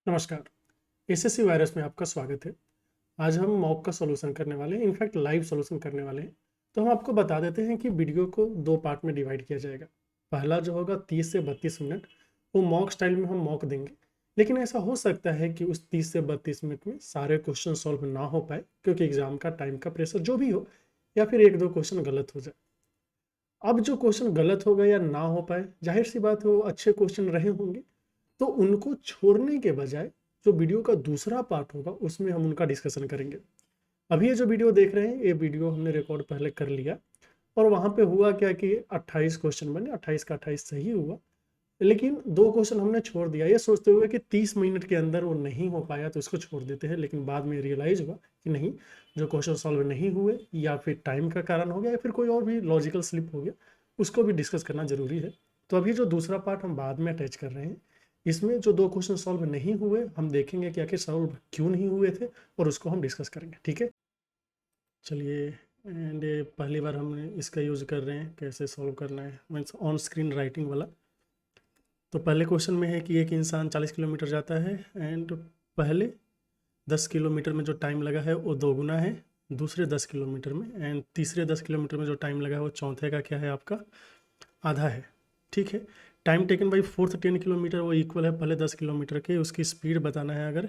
नमस्कार। SSC virus में आपका स्वागत है। आज हम मॉक का सॉल्यूशन करने वाले हैं, इनफैक्ट लाइव सॉल्यूशन करने वाले हैं। तो हम आपको बता देते हैं कि वीडियो को दो पार्ट में डिवाइड किया जाएगा। पहला जो होगा 30 से 32 मिनट, वो मॉक स्टाइल में हम मॉक देंगे। लेकिन ऐसा हो सकता है कि उस 30 से 32 मिनट में सारे क्वेश्चन सॉल्व ना हो पाए, क्योंकि एग्जाम का टाइम का प्रेशर जो भी हो, या फिर एक दो क्वेश्चन गलत हो जाए। अब जो क्वेश्चन गलत हो गए या ना हो पाए, जाहिर सी बात है वो अच्छे क्वेश्चन रहे होंगे, तो उनको छोड़ने के बजाय जो वीडियो का दूसरा पार्ट होगा उसमें हम उनका डिस्कशन करेंगे। अभी ये जो वीडियो देख रहे हैं, ये वीडियो हमने रिकॉर्ड पहले कर लिया, और वहाँ पे हुआ क्या कि 28 क्वेश्चन बने, 28 का 28 सही हुआ, लेकिन दो क्वेश्चन हमने छोड़ दिया ये सोचते हुए कि 30 मिनट के अंदर वो नहीं हो पाया तो इसको छोड़ देते हैं। लेकिन बाद में रियलाइज हुआ कि नहीं, जो क्वेश्चन सॉल्व नहीं हुए या फिर टाइम का कारण हो गया या फिर कोई और भी लॉजिकल स्लिप हो गया, उसको भी डिस्कस करना जरूरी है। तो अभी जो दूसरा पार्ट हम बाद में अटैच कर रहे हैं, इसमें जो दो क्वेश्चन सॉल्व नहीं हुए हम देखेंगे कि आखिर सॉल्व क्यों नहीं हुए थे, और उसको हम डिस्कस करेंगे। ठीक है, चलिए। एंड पहली बार हम इसका यूज़ कर रहे हैं, कैसे सॉल्व करना है, मीन्स ऑन स्क्रीन राइटिंग वाला। तो पहले क्वेश्चन में है कि एक इंसान 40 किलोमीटर जाता है एंड पहले 10 किलोमीटर में जो टाइम लगा है वो दोगुना है दूसरे 10 किलोमीटर में, एंड तीसरे 10 किलोमीटर में जो टाइम लगा है वो चौथे का क्या है, आपका आधा है। ठीक है, time taken by fourth 10 kilometre वो इक्वल है पहले 10 किलोमीटर के। उसकी स्पीड बताना है, अगर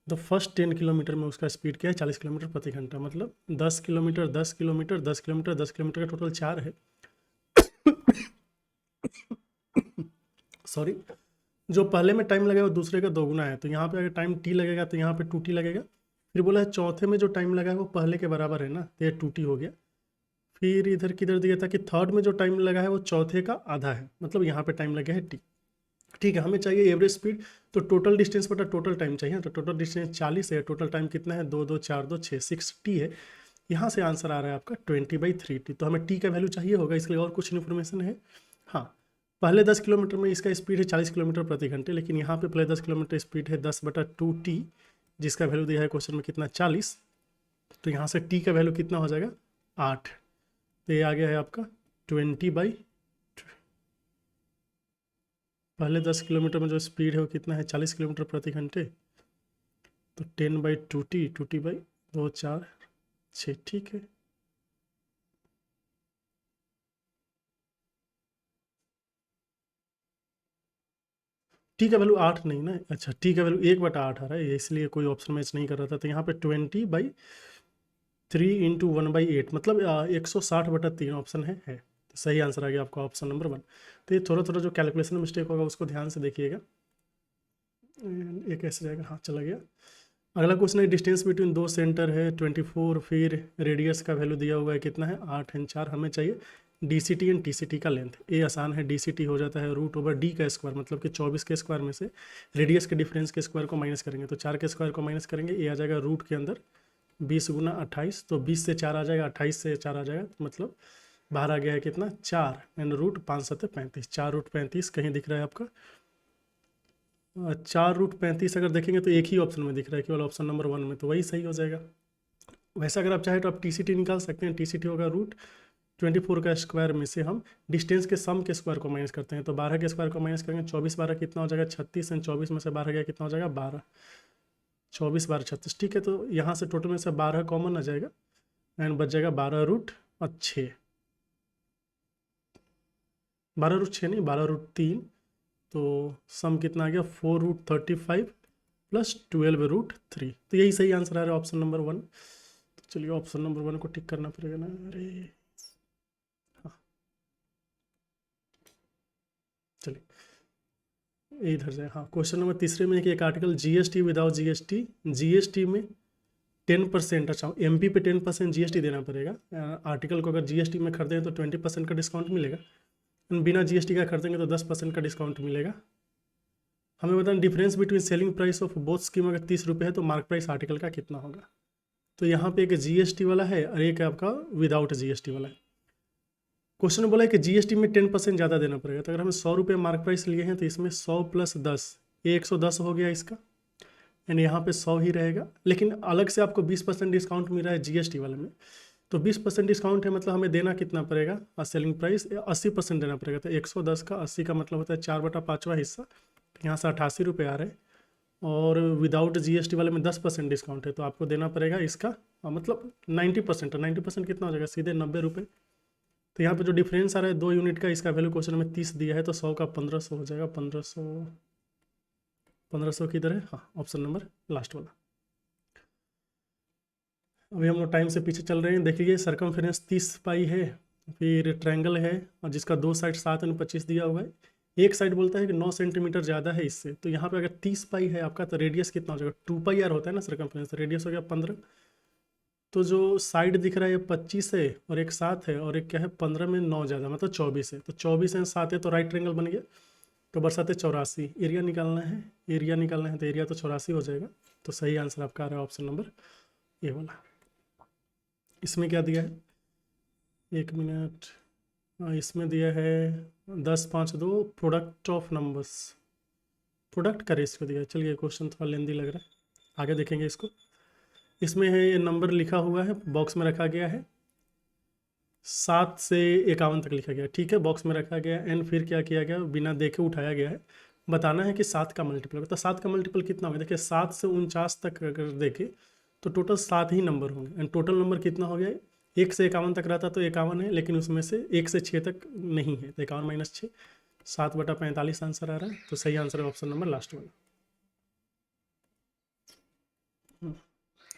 द फर्स्ट 10 किलोमीटर में उसका स्पीड क्या है, 40 किलोमीटर प्रति घंटा। मतलब 10 किलोमीटर 10 किलोमीटर 10 किलोमीटर 10 किलोमीटर का टोटल 4 है। सॉरी, जो पहले में टाइम लगेगा वो दूसरे का दोगुना है, तो यहाँ पे अगर टाइम टी लगेगा तो यहाँ पे 2t लगेगा। फिर बोला है चौथे में जो टाइम लगा है वो पहले के बराबर है ना, तो ये 2t हो गया। फिर इधर किधर दिया था कि थर्ड में जो टाइम लगा है वो चौथे का आधा है, मतलब यहाँ पे टाइम लगा है t। ठीक है, हमें चाहिए एवरेज स्पीड, तो टोटल डिस्टेंस बटा टोटल टाइम चाहिए। तो टोटल डिस्टेंस 40 है, टोटल टाइम कितना है, 2 2 4 2 6 6t है। यहाँ से आंसर आ रहा है आपका 20/3t। तो हमें t का वैल्यू चाहिए होगा, इसके लिए और कुछ इन्फॉर्मेशन है। हाँ, पहले 10 किलोमीटर में इसका स्पीड है 40 किलोमीटर प्रति घंटे, लेकिन यहाँ पे पहले 10 किलोमीटर स्पीड है 10/2t, जिसका वैल्यू दिया है क्वेश्चन में कितना, 40। तो यहाँ से t का वैल्यू कितना हो जाएगा, 8। तो ये आ गया है आपका 20/, पहले 10 किलोमीटर में जो स्पीड है वो कितना है, 40 किलोमीटर प्रति घंटे। तो 10/2t, 2t/2 4 6। ठीक है, टी का वैल्यू 8 नहीं ना, अच्छा टी का वैल्यू 1/8 आ रहा है, इसलिए कोई ऑप्शन मैच नहीं कर रहा था। तो यहाँ पे 20/3 इंटू 1/8, मतलब 160/3 ऑप्शन है। तो सही आंसर आ गया आपका ऑप्शन नंबर 1। तो ये थोड़ा थोड़ा जो कैलकुलेशन मिस्टेक होगा उसको ध्यान से देखिएगा। ये कैसे जाएगा, हाँ चला गया। अगला क्वेश्चन है, डिस्टेंस बिटवीन दो सेंटर है 24, फिर रेडियस का वैल्यू दिया हुआ है कितना है, 8 एंड 4। हमें चाहिए DCT एंड TCT का लेंथ। ये आसान है, DCT हो जाता है √d का स्क्वायर, मतलब कि 24 के स्क्वायर में से रेडियस के डिफरेंस के स्क्वायर को माइनस करेंगे, तो 4 के स्क्वायर को माइनस करेंगे, ये आ जाएगा रूट के अंदर 20 गुना 28। तो 20 से 4 आ जाएगा, 28 से 4 आ जाएगा, तो मतलब बाहर आ गया है कितना, 4 एंड रूट 5 7 35, 4√35 कहीं दिख रहा है आपका। 4√35 अगर देखेंगे तो एक ही ऑप्शन में दिख रहा है, केवल ऑप्शन नंबर 1 में, तो वही सही हो जाएगा। वैसे अगर आप चाहें तो आप TCT निकाल सकते हैं। TCT होगा √24 का स्क्वायर में से हम डिस्टेंस के सम के स्क्वायर को माइनस करते हैं, तो 12 के स्क्वायर को माइनस करेंगे, 24 12 कितना हो जाएगा, 36, एंड 24 में से 12 गया कितना हो जाएगा, 12। 24 12 36। ठीक है, तो यहाँ से टोटल में से 12 कॉमन आ जाएगा एंड बच जाएगा 12√6, 12√6 नहीं, 12√3। तो सम कितना आ गया, 4√35 प्लस 12√3। तो यही सही आंसर आ रहा है ऑप्शन नंबर 1। तो चलिए ऑप्शन नंबर 1 को टिक करना पड़ेगा ना, अरे हाँ, चलिए इधर से। हाँ, क्वेश्चन नंबर तीसरे में है कि एक आर्टिकल GST विदाउट GST में 10%, अच्छा MP पे 10% GST देना पड़ेगा। आर्टिकल को अगर GST में खरीदें तो 20% का डिस्काउंट मिलेगा, बिना GST का खरीदेंगे तो 10% का डिस्काउंट मिलेगा। हमें बताना difference between selling price of both scheme, अगर 30 रुपये है तो मार्क प्राइस आर्टिकल का कितना होगा। तो यहाँ पे एक GST वाला है और एक आपका विदाउट GST वाला है। क्वेश्चन में बोला है कि GST में 10% ज़्यादा देना पड़ेगा, तो अगर हमें 100 रुपये मार्क प्राइस लिए हैं तो इसमें 100 + 10, ये 110 हो गया इसका, एंड यहाँ पे 100 ही रहेगा। लेकिन अलग से आपको 20% डिस्काउंट मिल रहा है GST वाले में, तो 20% डिस्काउंट है, मतलब हमें देना कितना पड़ेगा, सेलिंग प्राइस 80% देना पड़ेगा। तो 110 का 80 का मतलब होता है 4/5वां हिस्सा, तो यहाँ से 88 रुपये आ रहे हैं। और विदाउट जीएसटी वाले में 10% डिस्काउंट है, तो आपको देना पड़ेगा इसका मतलब 90%। 90% कितना हो जाएगा, सीधे 90 रुपये। तो यहाँ पे जो डिफरेंस आ रहा है 2 यूनिट का, इसका वैल्यू क्वेश्चन में 30 दिया है, तो 100 का 1500 हो जाएगा। 1500 किधर है, हाँ ऑप्शन नंबर लास्ट वाला। अभी हम लोग टाइम से पीछे चल रहे हैं। देखिए सरकमफेरेंस 30 पाई है, फिर ट्रायंगल है और जिसका 2 साइड 7 और 25 दिया हुआ है। एक साइड बोलता है कि 9 सेंटीमीटर ज़्यादा है इससे, तो यहाँ पे अगर 30 पाई है आपका, तो रेडियस कितना हो जाएगा, 2 पाई आर होता है ना सरकमफेरेंस, रेडियस हो गया 15। तो जो साइड दिख रहा है 25 है और एक 7 है और एक क्या है 15 में 9 ज़्यादा, मतलब 24 है। तो 24 है 7 है, तो राइट ट्रायंगल बन गया। तो बरसाते 84, एरिया निकालना है, एरिया निकालना है, तो एरिया तो 84 हो जाएगा। तो सही आंसर आपका आ रहा है ऑप्शन नंबर ए वाला। इसमें क्या दिया है, 1 मिनट, इसमें दिया है 10 5 2 प्रोडक्ट ऑफ नंबर्स, प्रोडक्ट का रेशियो दिया है। चलिए क्वेश्चन थोड़ा लेंदी लग रहा है, आगे देखेंगे इसको। इसमें है ये नंबर लिखा हुआ है, बॉक्स में रखा गया है, 7 से 51 तक लिखा गया है, ठीक है, बॉक्स में रखा गया है। एंड फिर क्या किया गया, बिना देखे उठाया गया है। बताना है कि 7 का मल्टीपल, तो 7 का मल्टीपल कितना होगा। देखिए 7 से 49 तक अगर देखें तो टोटल 7 ही नंबर होंगे। एंड टोटल नंबर कितना हो गया, 1 से 51 तक रहता तो 51 है, लेकिन उसमें से 1 से 6 तक नहीं है, तो 51 माइनस 6, 7/45 आंसर आ रहा है। तो सही आंसर है ऑप्शन नंबर लास्ट वाला।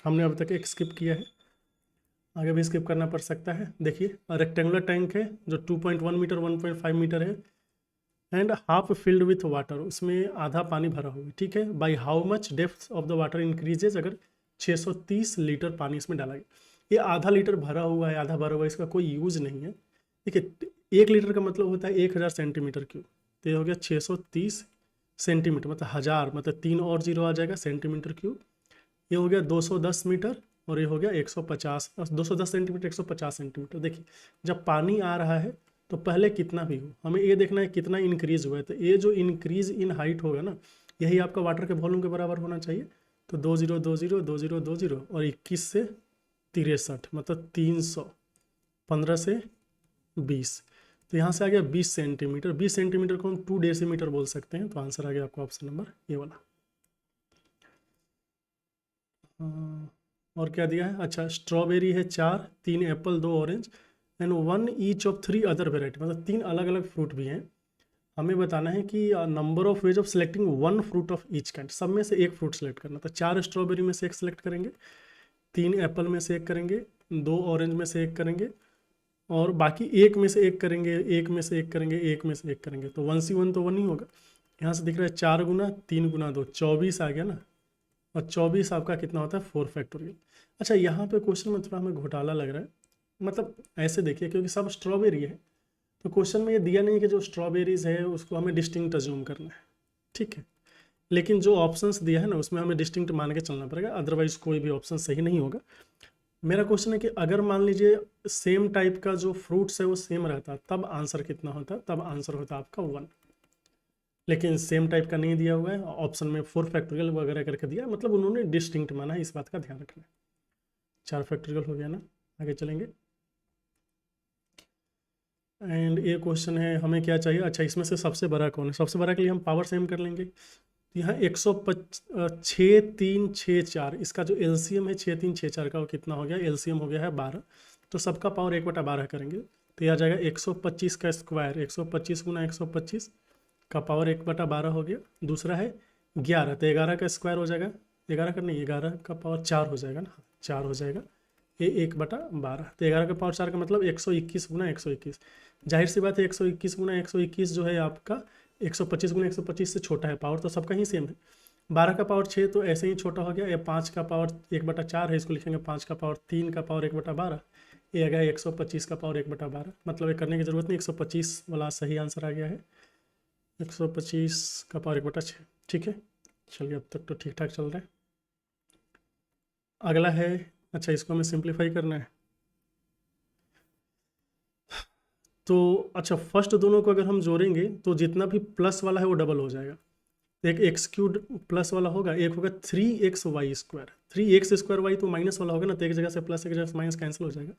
हमने अब तक एक स्किप किया है, आगे भी स्किप करना पड़ सकता है। देखिए रेक्टेंगुलर टैंक है जो 2.1 मीटर 1.5 मीटर है, and half filled with water, उसमें आधा पानी भरा हुआ है, ठीक है। By how much depth of the water increases, अगर 630 लीटर पानी इसमें डाला गया। ये आधा लीटर भरा हुआ है, आधा भरा हुआ है, इसका कोई यूज़ नहीं है। देखिए 1 लीटर का मतलब होता है 1000 सेंटीमीटर क्यूब, तो ये हो गया 630 सेंटीमीटर, मतलब 1000, मतलब 3 और 0 आ जाएगा सेंटीमीटर क्यूब। ये हो गया 210 मीटर और ये हो गया 150, 210 सेंटीमीटर 150 सेंटीमीटर। देखिए जब पानी आ रहा है तो पहले कितना भी हो, हमें ये देखना है कितना इंक्रीज हुआ है। तो ये जो इंक्रीज इन हाइट होगा ना, यही आपका वाटर के वॉल्यूम के बराबर होना चाहिए। तो 20 20 20 20 और 21 से 63, मतलब 300, 15 से 20, तो यहाँ से आ गया 20 सेंटीमीटर। 20 सेंटीमीटर को हम 2 डेसीमीटर बोल सकते हैं। तो आंसर आ गया आपका ऑप्शन नंबर ये वाला। और क्या दिया है, अच्छा स्ट्रॉबेरी है 4, 3 Apple 2 orange and 1 each of 3 other variety, मतलब 3 अलग अलग फ्रूट भी हैं। हमें बताना है कि number of ways of selecting 1 fruit of each kind, सब में से एक फ्रूट सेलेक्ट करना। तो 4 स्ट्रॉबेरी में से एक सेलेक्ट करेंगे, 3 एप्पल में से एक करेंगे, 2 ऑरेंज में से एक करेंगे और बाकी एक में से एक करेंगे, एक में से एक करेंगे, एक में से एक करेंगे। तो 1C1 तो 1 ही होगा। यहाँ से दिख रहा है 4 गुना 3 गुना 2, 24 आ गया ना, और 24 आपका कितना होता है 4 फैक्टोरियल। अच्छा यहाँ पे क्वेश्चन में थोड़ा हमें घोटाला लग रहा है, मतलब ऐसे देखिए क्योंकि सब स्ट्रॉबेरी है, तो क्वेश्चन में ये दिया नहीं है कि जो स्ट्रॉबेरीज है उसको हमें डिस्टिंक्ट अज्यूम करना है, ठीक है। लेकिन जो ऑप्शंस दिया है ना उसमें हमें डिस्टिंक्ट मान के चलना पड़ेगा, अदरवाइज कोई भी ऑप्शन सही नहीं होगा। मेरा क्वेश्चन है कि अगर मान लीजिए सेम टाइप का जो फ्रूट्स है वो सेम रहता तब आंसर कितना होता, तब आंसर होता आपका 1। लेकिन सेम टाइप का नहीं दिया हुआ है, ऑप्शन में 4 फैक्टोरियल वगैरह करके दिया, मतलब उन्होंने डिस्टिंक्ट माना है, इस बात का ध्यान रखना है। 4 फैक्टोरियल हो गया ना, आगे चलेंगे। एंड ये क्वेश्चन है हमें क्या चाहिए, अच्छा इसमें से सबसे बड़ा कौन है, सबसे बड़ा के लिए हम पावर सेम कर लेंगे। यहाँ 6364, इसका जो एलसीएम है 6364 का वो कितना हो गया, एलसीएम हो गया है 12, तो सबका पावर 1/12 करेंगे तो यह आ जाएगा 125 का स्क्वायर, 125 गुना 125 का पावर 1/12 हो गया। दूसरा है 11, तो 11 का स्क्वायर हो जाएगा, 11 का नहीं 11 का पावर 4 हो जाएगा ना, 4 हो जाएगा, ये 1/12। तो 11 का पावर 4 का मतलब 121 गुना 121। जाहिर सी बात है 121 गुना 121 जो है आपका 125 गुना 125 से छोटा है, पावर तो सबका ही सेम है। 12 का पावर 6 तो ऐसे ही छोटा हो गया। या 5 का पावर 1/4 है, इसको लिखेंगे 5 का पावर 3 का पावर 1/12, ये आ गया 125 का पावर 1/12। मतलब ये करने की जरूरत नहीं, 125 वाला सही आंसर आ गया है, 125 का पावर 1/6, ठीक है। चलिए अब तक तो ठीक ठाक चल रहा है। अगला है, अच्छा इसको हमें सिंप्लीफाई करना है। तो अच्छा फर्स्ट दोनों को अगर हम जोड़ेंगे तो जितना भी प्लस वाला है वो डबल हो जाएगा। एक एक्स क्यूब प्लस वाला होगा, एक होगा 3xy², 3x² तो माइनस वाला होगा ना, तो एक जगह से प्लस एक जगह से माइनस कैंसिल हो जाएगा।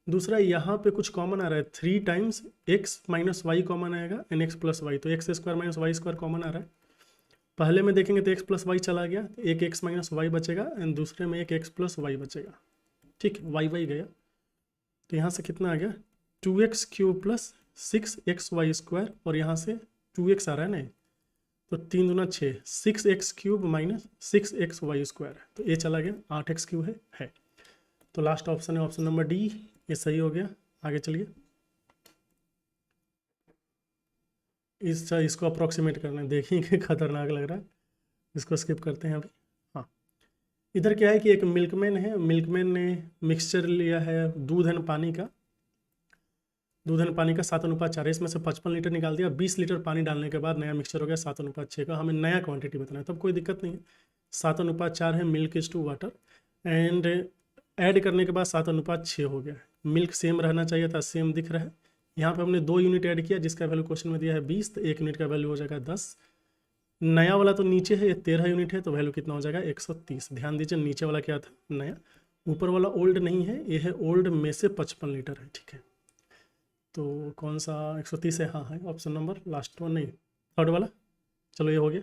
दूसरा यहाँ पे कुछ कॉमन आ रहा है, 3 टाइम्स x - y कॉमन आएगा एंड x + y, तो x² - y² कॉमन आ रहा है। पहले में देखेंगे तो एक्स प्लस वाई चला गया, तो एक एक्स माइनस वाई बचेगा, एंड दूसरे में एक एक्स प्लस वाई बचेगा। ठीक है, वाई वाई गया, तो यहाँ से कितना आ गया 2x cube plus 6xy square, और यहाँ से 2x आ रहा है ना, तो 3 दूना 6, 6x cube minus 6xy square, तो ये चला गया 8x क्यूब है। तो लास्ट ऑप्शन है ऑप्शन नंबर डी, ये सही हो गया। आगे चलिए, इसको अप्रोक्सीमेट करना है, देखिए खतरनाक लग रहा है, इसको स्किप करते हैं अभी। हाँ, इधर क्या है कि एक मिल्कमैन है, मिल्कमैन ने मिक्सचर लिया है दूध एंड पानी का, दूध एंड पानी का 7:4, इसमें से 55 लीटर निकाल दिया। 20 लीटर पानी डालने के बाद नया मिक्सचर हो गया 7:6 का। हमें नया क्वांटिटी बताना है, तब कोई दिक्कत नहीं है। 7:4 है milk is to water, and add करने के बाद 7:6 हो गया। मिल्क सेम रहना चाहिए था, सेम दिख रहा है। यहाँ पे हमने 2 यूनिट ऐड किया, जिसका वैल्यू क्वेश्चन में दिया है 20, तो 1 यूनिट का वैल्यू हो जाएगा 10। नया वाला तो नीचे है, ये 13 यूनिट है, तो वैल्यू कितना हो जाएगा 130। ध्यान दीजिए, नीचे वाला क्या था नया, ऊपर वाला ओल्ड नहीं है, ये है ओल्ड में से 55 लीटर है। ठीक है, तो कौन सा 130 है? हाँ है, ऑप्शन नंबर लास्ट वन, नहीं थर्ड वाला। चलो ये हो गया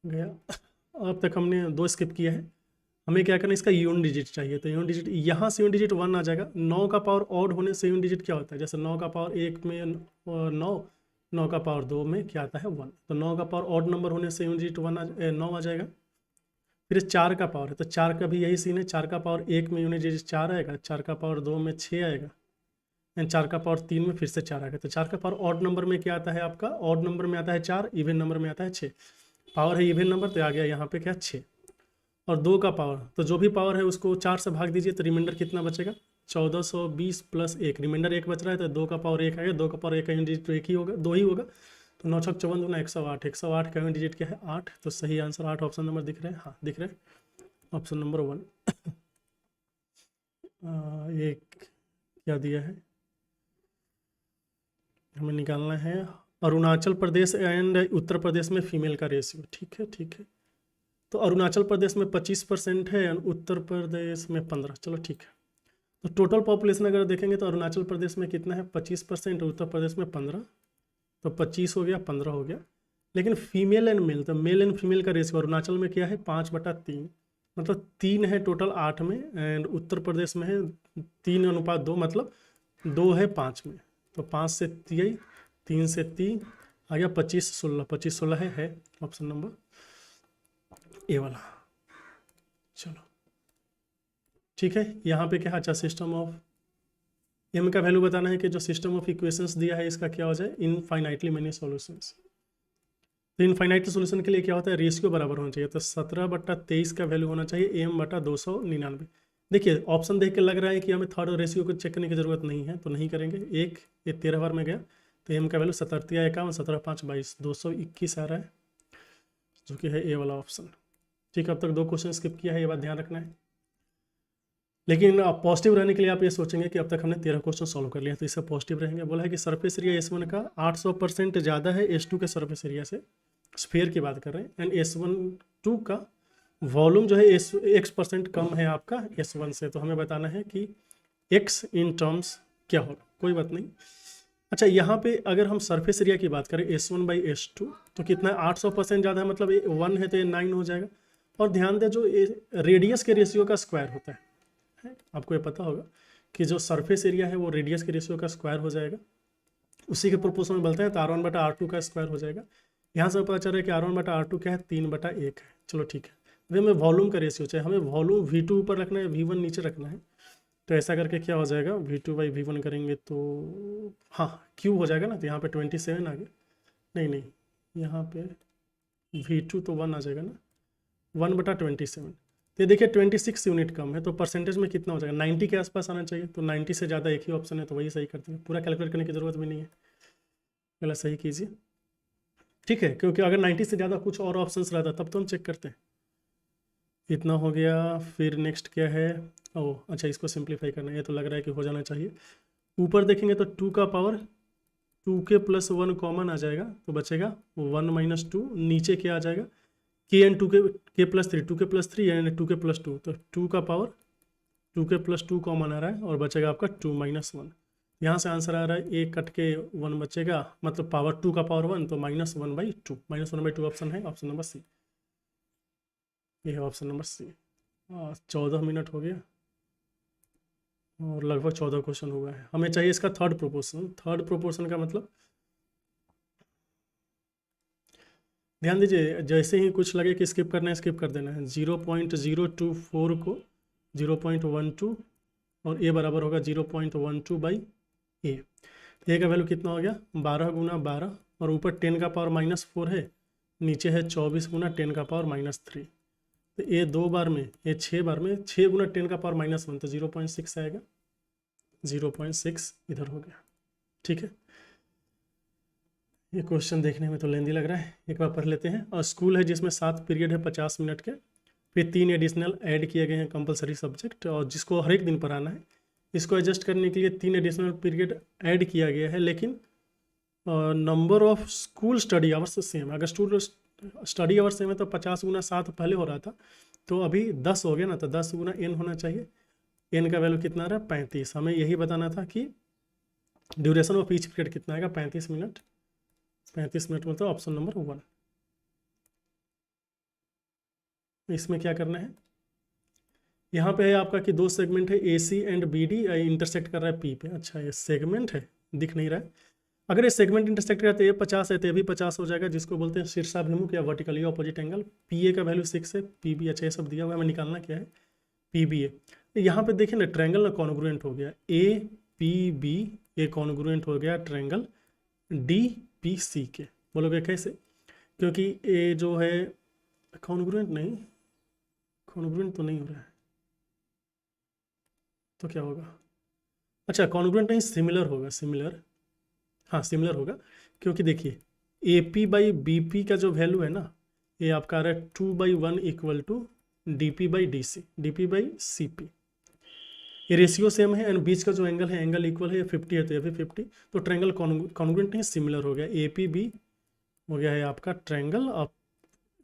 गया। अब तक हमने 2 स्किप किया है। हमें क्या करना है, इसका यूनिट डिजिट चाहिए, तो यूनिट डिजिट यहाँ से यूनिट डिजिट 1 आ जाएगा। 9 का पावर ऑड होने से यूनिट डिजिट क्या होता है, जैसे 9 का पावर 1 में 9, 9 का पावर 2 में क्या आता है 1, तो 9 का पावर ऑड नंबर होने से यूनिट डिजिट 9 आ जाएगा। फिर 4 का पावर है, तो 4 का भी यही सीन है, 4 का पावर 1 में यूनिट डिजिट 4 आएगा, 4 का पावर 2 में 6 आएगा, एंड 4 का पावर 3 में फिर से 4 आएगा। तो 4 का पावर ऑड नंबर में क्या आता है आपका, ऑड नंबर में आता है 4, इवन नंबर में आता है 6। पावर है इवन नंबर, तो आ गया यहाँ पे क्या 6। और 2 का पावर, तो जो भी पावर है उसको 4 से भाग दीजिए, तो रिमाइंडर कितना बचेगा 1420 प्लस 1, रिमाइंडर 1 बच रहा है, तो 2 का पावर 1 आएगा। 2 का पावर 1 का यूनिट डिजिट तो 1 ही होगा, 2 ही होगा, तो 9 छक 54 दूना 108, 108 का यूनिट डिजिट क्या है 8, तो सही आंसर 8 ऑप्शन नंबर दिख रहा है। हाँ दिख रहा है, ऑप्शन नंबर 1। ये क्या दिया है, हमें निकालना है अरुणाचल प्रदेश एंड उत्तर प्रदेश में फीमेल का रेशियो। ठीक है ठीक है, तो अरुणाचल प्रदेश में 25% है एंड उत्तर प्रदेश में 15। चलो ठीक है, तो टोटल पॉपुलेशन अगर देखेंगे तो अरुणाचल प्रदेश में कितना है 25%, उत्तर प्रदेश में 15, तो 25 हो गया 15 हो गया। लेकिन फीमेल एंड मेल, तो मेल एंड फीमेल का रेशियो अरुणाचल में क्या है 5/3, मतलब 3 है टोटल 8 में, एंड उत्तर प्रदेश में है 3:2, मतलब 2 है 5 में, तो 5 से 3 से 3 आ गया 25/16, 25/16 है ऑप्शन नंबर ए वाला। चलो ठीक है, यहाँ पे क्या अच्छा सिस्टम ऑफ एम का वैल्यू बताना है कि जो सिस्टम ऑफ इक्वेशंस दिया है इसका क्या हो जाए इनफाइनाइटली मेनी सॉल्यूशंस। तो इनफाइनाइट सोल्यूशन के लिए क्या होता है, रेशियो बराबर होना चाहिए, तो 17/23 का वैल्यू होना चाहिए m/299। देखिए ऑप्शन देख के लग रहा है कि हमें थर्ड रेशियो को चेक करने की जरूरत नहीं है, तो नहीं करेंगे। ये 13 बार में गया, तो m का वैल्यू 17×51, 17×5=22, 221 आ रहा है, जो कि है ए वाला ऑप्शन। ठीक है, अब तक 2 क्वेश्चन स्किप किया है, ये बात ध्यान रखना है। लेकिन पॉजिटिव रहने के लिए आप ये सोचेंगे कि अब तक हमने 13 क्वेश्चन सॉल्व कर लिया, तो इससे पॉजिटिव रहेंगे। बोला है कि सरफेस एरिया S1 का 800% ज़्यादा है S2 के सरफेस एरिया से, स्फीयर की बात कर रहे हैं, एंड S1 का वॉल्यूम जो है x% कम है आपका S1 से, तो हमें बताना है कि x इन टर्म्स क्या होगा। कोई बात नहीं। अच्छा, यहाँ पे अगर हम सरफेस एरिया की बात करें S1/S2 तो कितना है 800% ज़्यादा है, मतलब 1 है तो ये 9 हो जाएगा। और ध्यान दें जो रेडियस के रेशियो का स्क्वायर होता है, आपको ये पता होगा कि जो सरफेस एरिया है वो रेडियस के रेशियो का स्क्वायर हो जाएगा, उसी के प्रोपोर्शन में बोलते हैं, तो R1/R2 का स्क्वायर हो जाएगा। यहाँ से पता चल रहा है कि R1/R2 क्या है 3/1 है। चलो ठीक है, अभी हमें वॉल्यूम का रेशियो चाहिए, हमें वॉल्यूम V2 ऊपर रखना है, V1 नीचे रखना है, तो ऐसा करके क्या हो जाएगा V2/V1 करेंगे तो हाँ Q हो जाएगा ना, तो यहाँ पे 27 आ गया, नहीं यहाँ पे V2 तो 1 आ जाएगा ना, 1/27। तो ये देखिए 26 यूनिट कम है, तो परसेंटेज में कितना हो जाएगा 90 के आसपास आना चाहिए, तो 90 से ज़्यादा एक ही ऑप्शन है, तो वही सही करते हैं, पूरा कैलकुलेट करने की ज़रूरत भी नहीं है, पहले सही कीजिए। ठीक है, क्योंकि अगर 90 से ज़्यादा कुछ और ऑप्शंस रहता तब तो हम चेक करते हैं। इतना हो गया, फिर नेक्स्ट क्या है, ओह अच्छा इसको सिंप्लीफाई करना है, ये तो लग रहा है कि हो जाना चाहिए। ऊपर देखेंगे तो 2 का पावर 2k + 1 कॉमन आ जाएगा, तो बचेगा 1 - 2, नीचे क्या आ जाएगा k and 2k + 3, 2k + 3 and 2k + 2, तो 2 का पावर 2k + 2 कॉमन आ रहा है और बचेगा आपका 2 - 1, यहाँ से आंसर आ रहा है, ए कट के 1 बचेगा, मतलब पावर 2 का पावर 1, तो -1/2, -1/2 ऑप्शन है, ऑप्शन नंबर सी। ये है ऑप्शन नंबर सी। 14 मिनट हो गया और लगभग 14 क्वेश्चन हुआ है। हमें चाहिए इसका थर्ड प्रोपोर्शन। थर्ड प्रोपोर्शन का मतलब, ध्यान दीजिए, जैसे ही कुछ लगे कि स्किप करना है स्किप कर देना है। 0.024 को 0.12 और ए बराबर होगा 0.12/ए। ए का वैल्यू कितना हो गया, 12 × 12, और ऊपर 10 का पावर -4 है, नीचे है 24 × 10 का पावर -3। तो ए 2 बार में, ये 6 बार में, 6 × 10 का पावर -1, तो 0.6 आएगा। 0.6 इधर हो गया। ठीक है, ये क्वेश्चन देखने में तो लेंदी लग रहा है, एक बार पढ़ लेते हैं। और स्कूल है जिसमें 7 पीरियड है 50 मिनट के, फिर 3 एडिशनल ऐड किए गए हैं कंपलसरी सब्जेक्ट, और जिसको हर एक दिन पढ़ाना है। इसको एडजस्ट करने के लिए 3 एडिशनल पीरियड ऐड किया गया है, लेकिन number of school study hours same. अगर स्टडी आवर्स सेम है तो 50 × 7 पहले हो रहा था, तो अभी 10 हो गया ना, तो 10 × n होना चाहिए। n का वैल्यू कितना रहा, 35। हमें यही बताना था कि ड्यूरेशन ऑफ ईच पीरियड कितना आएगा, 35 मिनट। 35 मिनट मतलब ऑप्शन नंबर 1। इसमें क्या करना है, यहाँ पे है आपका कि 2 सेगमेंट है, ए सी एंड बी डी, इंटरसेक्ट कर रहा है पी पे। अच्छा, ये सेगमेंट है, दिख नहीं रहा है। अगर ये सेगमेंट इंटरसेक्ट करते हैं, ये 50 है तो ये भी 50 हो जाएगा, जिसको बोलते हैं शीर्षाभिमुख या vertically opposite angle. P A का वैल्यू 6 है, पी बी, अच्छा ये सब दिया हुआ है, हमें निकालना क्या है, पी बी ए। यहाँ पे देखिए ना, ट्रायंगल ना कॉन्ग्रुएंट हो गया, A P B A congruent हो गया ट्रायंगल डी पी सी के। बोलोगे कैसे, क्योंकि ए जो है कॉन्ग्रुएंट नहीं, कॉन्ग्रुएंट तो नहीं हो रहा है, तो क्या होगा, अच्छा कॉन्ग्रुएंट नहीं, सिमिलर होगा, सिमिलर, हाँ सिमिलर होगा। क्योंकि देखिए A P by B P का जो वैल्यू है ना, ये आपका आ रहा है 2/1 = dp/dc, dp/cp। ये रेशियो सेम है, एंड बीच का जो एंगल है, एंगल इक्वल है, ये 50 है तो ये भी 50। तो ट्रायंगल कॉन्ग्रुएंट नहीं, सिमिलर हो गया। ए पी बी हो गया है आपका triangle of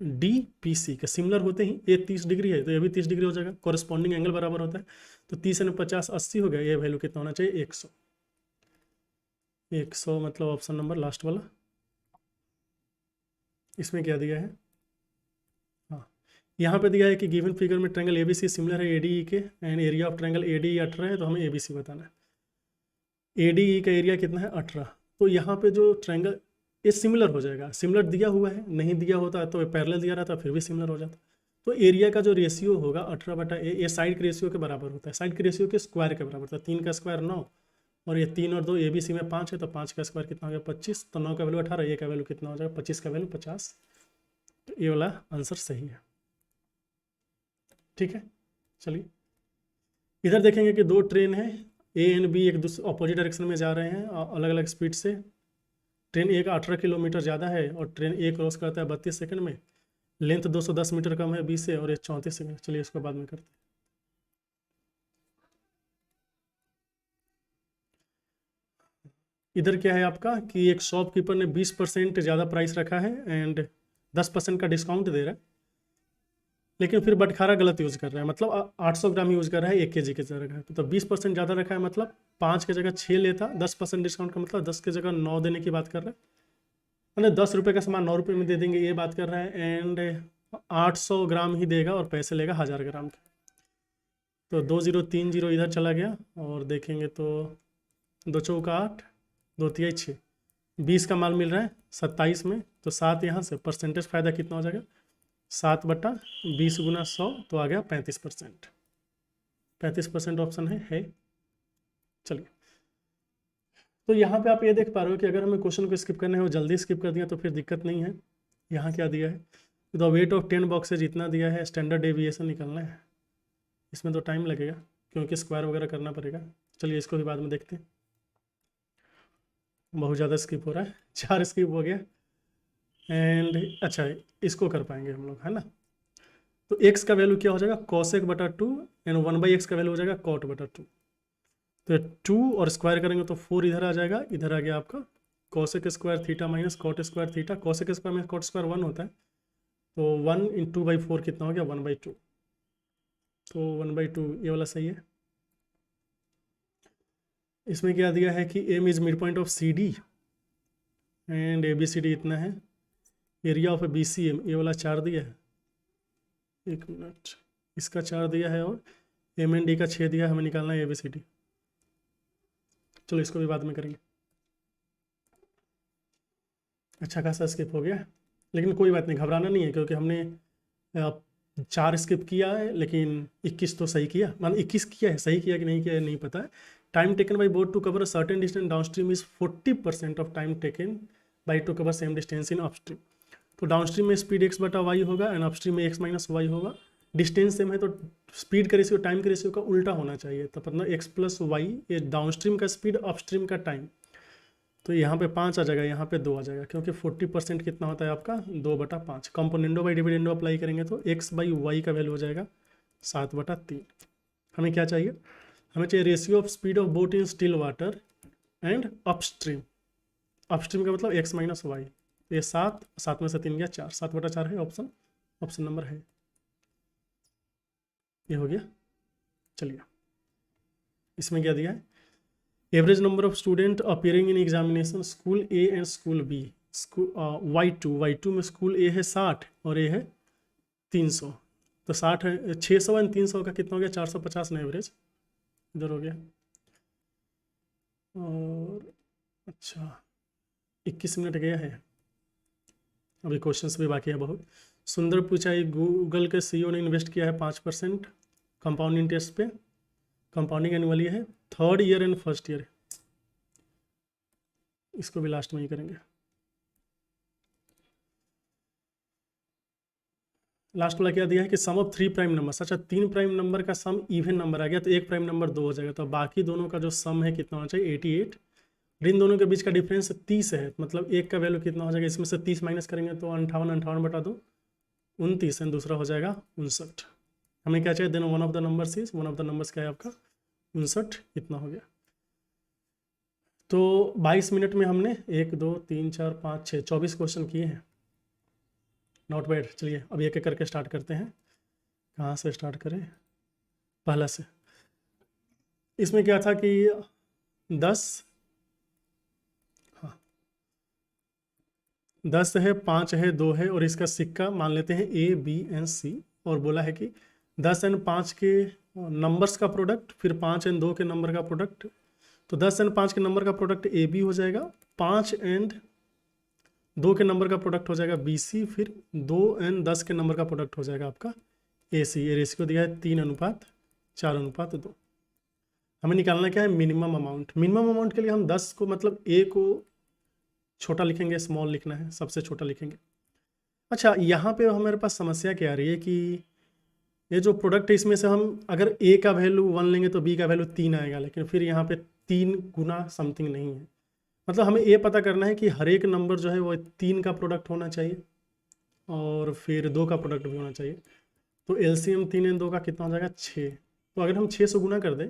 D P C के। सिमिलर होते ही, ये 30 डिग्री है तो ये भी 30 डिग्री हो जाएगा, कॉरेस्पॉन्डिंग एंगल बराबर होता है। तो 30 × 50 80 हो गया। ये वैल्यू कितना होना चाहिए, 100। 100 मतलब ऑप्शन नंबर लास्ट वाला। इसमें क्या दिया है, हाँ यहाँ पे दिया है कि गिवन फिगर में triangle A B C similar है ए डी ई के, and area of triangle A D 18 है, तो हमें ए बी सी बताना है। ए डी ई का एरिया कितना है, 18। तो यहाँ पे जो ट्रायंगल, ये सिमिलर हो जाएगा। सिमिलर दिया हुआ है, नहीं दिया होता तो पैरेलल दिया रहता फिर भी सिमिलर हो जाता। तो एरिया का जो रेशियो होगा 18/a, ये साइड के रेशियो के बराबर होता है, साइड के रेशियो के स्क्वायर के बराबर होता है। 3 का स्क्वायर 9, और ये 3 और 2 ए बी सी में 5 है, तो 5 का स्क्वायर कितना हो गया, 25। तो 9 का वैल्यू 18, ए का वैल्यू कितना हो जाएगा, 25 का वैल्यू 50। तो ये वाला आंसर सही है। ठीक है, चलिए इधर देखेंगे कि 2 ट्रेन है, ए एंड बी एक दूसरे ऑपोजिट डायरेक्शन में जा रहे हैं अलग अलग स्पीड से। ट्रेन ए का 18 किलोमीटर ज़्यादा है, और ट्रेन ए क्रॉस करता है 32 सेकंड में। लेंथ 210 मीटर कम है बी से, और ये 34 सेकंड। चलिए इसको बाद में करते हैं। इधर क्या है आपका कि एक शॉपकीपर ने 20% ज़्यादा प्राइस रखा है एंड 10% का डिस्काउंट दे रहा है, लेकिन फिर बटखारा गलत यूज़ कर रहा है, मतलब 800 ग्राम यूज़ कर रहा है 1 kg के जगह। तो 20% ज़्यादा रखा है, मतलब 5 की जगह 6 लेता। 10% डिस्काउंट का मतलब 10 की जगह 9 देने की बात कर रहा है, मतलब 10 रुपये का सामान 9 रुपये में दे देंगे, ये बात कर रहा है। एंड 800 ग्राम ही देगा और पैसे लेगा 1000 ग्राम के। तो 2030 इधर चला गया, और देखेंगे तो 2 चौका 8, 2 तिहाई 6, 20 का माल मिल रहा है 27 में। तो 7 यहाँ से परसेंटेज फ़ायदा कितना हो जाएगा, 7/20 × 100, तो आ गया 35%। 35% ऑप्शन है। चलिए, तो यहाँ पे आप ये देख पा रहे हो कि अगर हमें क्वेश्चन को स्किप करना है, वो जल्दी स्किप कर दिया तो फिर दिक्कत नहीं है। यहाँ क्या दिया है, द वेट ऑफ 10 बॉक्सेज इतना दिया है, स्टैंडर्ड डेविएशन निकालना है। इसमें तो टाइम लगेगा क्योंकि स्क्वायर वगैरह करना पड़ेगा। चलिए इसको भी बाद में देखते हैं। बहुत ज़्यादा स्किप हो रहा है, 4 स्किप हो गया। एंड अच्छा, इसको कर पाएंगे हम लोग, है ना। तो x का वैल्यू क्या हो जाएगा, cosec/2, एंड 1/x का वैल्यू हो जाएगा cot/2। तो 2 और स्क्वायर करेंगे तो 4 इधर आ जाएगा, इधर आ गया आपका cosec square theta minus cot square theta. cosec square में कॉट स्क्वायर 1 होता है, तो 1 × 2/4 कितना हो गया, 1/2। तो 1/2 ये वाला सही है। इसमें क्या दिया है कि M is mid point of C D and A B C D इतना है। Area of B C M, ये वाला 4 दिया है, 1 मिनट, इसका 4 दिया है और एम एन डी का 6 दिया है, हमें निकालना है ए बी सी डी। चलो इसको भी बाद में करेंगे। अच्छा खासा स्किप हो गया, लेकिन कोई बात नहीं, घबराना नहीं है, क्योंकि हमने 4 स्किप किया है लेकिन 21 तो सही किया, मान 21 किया है, सही किया कि नहीं किया है नहीं पता है। Time taken by boat to cover a certain distance downstream is 40% of time taken by to cover same distance in upstream. तो डाउनस्ट्रीम में स्पीड x बटा वाई होगा एंड अपस्ट्रीम में x माइनस वाई होगा। डिस्टेंस सेम है तो speed का ratio time के रेशियो का उल्टा होना चाहिए, तो मतलब x प्लस वाई, ये डाउनस्ट्रीम का स्पीड, अपस्ट्रीम का टाइम। तो यहाँ पे 5 आ जाएगा, यहाँ पे 2 आ जाएगा, क्योंकि 40% कितना होता है आपका 2/5। कंपोनेंडो बाई डिविडेंडो अप्लाई करेंगे तो x बाई वाई का वैल्यू हो जाएगा 7/3। हमें क्या चाहिए, हमें चाहिए ratio of speed of boat in still water and upstream. Upstream का मतलब x माइनस वाई, ये 7 में से 3 गया 4, 7/4 है ऑप्शन नंबर है, ये हो गया। चलिए इसमें क्या दिया है, average number of student appearing in examination school A and school B. School Y two में स्कूल ए है 60 और ए है 300, तो 60 है, 600 एंड 300 का कितना हो गया 450 ना एवरेज, इधर हो गया। और अच्छा 21 मिनट गया है, अभी क्वेश्चंस भी बाकी है बहुत। सुंदर पूछा है, गूगल के सीईओ ने इन्वेस्ट किया है 5% कंपाउंड इंटरेस्ट पे, कंपाउंडिंग एनुअली है, 3rd year and 1st year. इसको भी लास्ट में ही करेंगे। लास्ट वाला क्या दिया है कि सम ऑफ 3 प्राइम नंबर। अच्छा 3 प्राइम नंबर का सम इवन नंबर आ गया तो 1 प्राइम नंबर 2 हो जाएगा, तो बाकी दोनों का जो सम है कितना होना चाहिए 88। इन दोनों के बीच का डिफरेंस 30 है, मतलब एक का वैल्यू कितना हो जाएगा, इसमें से 30 माइनस करेंगे तो 58 29 एंड दूसरा हो जाएगा 59। हमें क्या चाहिए, then one of the numbers is, one of the numbers क्या है आपका 59, इतना हो गया। तो 22 मिनट में हमने 1 2 3 4 5 6 24 क्वेश्चन किए हैं, नॉट बैड। चलिए अब एक एक करके स्टार्ट करते हैं। कहाँ से स्टार्ट करें, पहला से। इसमें क्या था कि 10 10 है, 5 है, 2 है और इसका सिक्का मान लेते हैं A B एंड C, और बोला है कि 10 एंड 5 के नंबर्स का प्रोडक्ट, फिर 5 एंड 2 के नंबर का प्रोडक्ट। तो 10 एंड 5 के नंबर का प्रोडक्ट AB हो जाएगा, 5 एंड 2 के नंबर का प्रोडक्ट हो जाएगा BC, फिर 2 एंड 10 के नंबर का प्रोडक्ट हो जाएगा आपका AC। ये रेशियो दिया है 3:4:2। हमें निकालना क्या है, मिनिमम अमाउंट। मिनिमम अमाउंट के लिए हम 10 को मतलब A को छोटा लिखेंगे, स्मॉल लिखना है, सबसे छोटा लिखेंगे। अच्छा यहाँ पे हमारे पास समस्या क्या आ रही है कि ये जो प्रोडक्ट है इसमें से हम अगर A का वैल्यू 1 लेंगे तो B का वैल्यू 3 आएगा, लेकिन फिर यहाँ पे 3 गुना समथिंग नहीं है। मतलब हमें ये पता करना है कि हर एक नंबर जो है वो 3 का प्रोडक्ट होना चाहिए और फिर 2 का प्रोडक्ट भी होना चाहिए। तो LCM 3 एंड 2 का कितना हो जाएगा 6। तो अगर हम 6 से गुना कर दें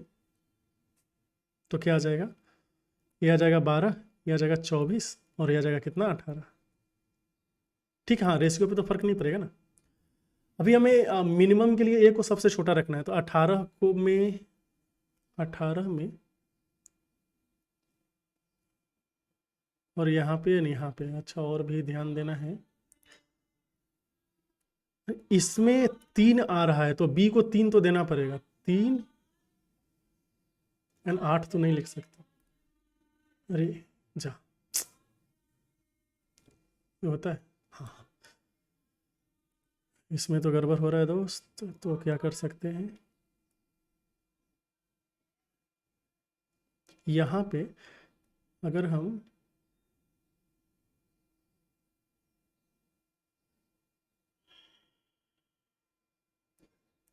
तो क्या आ जाएगा, ये आ जाएगा 12, ये आ जाएगा 24 और ये आ जाएगा कितना 18। ठीक है, हाँ रेशियो पे तो फर्क नहीं पड़ेगा ना। अभी हमें मिनिमम के लिए A को सबसे छोटा रखना है, तो 18 में और यहाँ पे नहीं, यहाँ पे अच्छा और भी ध्यान देना है, इसमें 3 आ रहा है तो B को 3 तो देना पड़ेगा, 3 एंड 8 तो नहीं लिख सकता। अरे जा, ये होता है हाँ, इसमें तो गड़बड़ हो रहा है दोस्त। तो क्या कर सकते हैं, यहाँ पे अगर हम